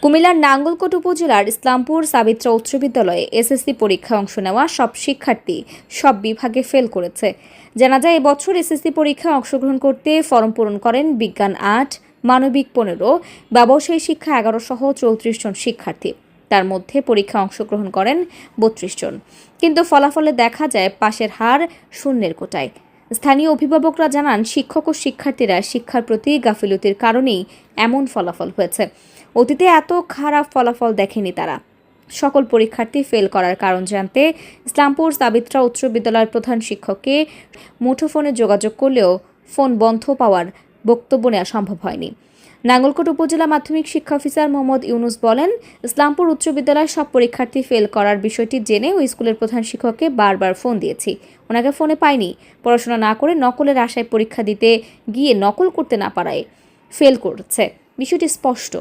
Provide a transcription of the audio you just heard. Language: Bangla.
কুমিল্লার নাঙ্গলকোট উপজেলার ইসলামপুর সাবিত্রা উচ্চ বিদ্যালয়ে এসএসসি পরীক্ষায় অংশ নেওয়া সব শিক্ষার্থী সব বিভাগে ফেল করেছে। জানা যায়, এবছর এসএসসি পরীক্ষায় অংশগ্রহণ করতে ফরম পূরণ করেন বিজ্ঞান ৮, মানবিক ১৫, ব্যবসায় শিক্ষা ১১ সহ ৩৪ জন শিক্ষার্থী। তার মধ্যে পরীক্ষায় অংশগ্রহণ করেন ৩২ জন, কিন্তু ফলাফলে দেখা যায় পাশের হার শূন্যের কোটায়। স্থানীয় অভিভাবকরা জানান, শিক্ষক ও শিক্ষার্থীরা শিক্ষার প্রতি গাফিলতির কারণেই এমন ফলাফল হয়েছে। অতীতে এত খারাপ ফলাফল দেখেনি তারা। সকল পরীক্ষার্থী ফেল করার কারণ জানতে ইসলামপুর সাবিত্রা উচ্চ বিদ্যালয়ের প্রধান শিক্ষককে মুঠোফোনে যোগাযোগ করলেও ফোন বন্ধ পাওয়ার বক্তব্য নেওয়া সম্ভব হয়নি। নাঙ্গলকোট উপজেলা মাধ্যমিক শিক্ষা অফিসার মোহাম্মদ ইউনুস বলেন, ইসলামপুর উচ্চ বিদ্যালয়ের সব পরীক্ষার্থী ফেল করার বিষয়টি জেনে ওই স্কুলের প্রধান শিক্ষককে বারবার ফোন দিয়েছি, ওনাকে ফোনে পাইনি। পড়াশোনা না করে নকলের আশায় পরীক্ষা দিতে গিয়ে নকল করতে না পারায় ফেল করছে, বিষয়টি স্পষ্ট।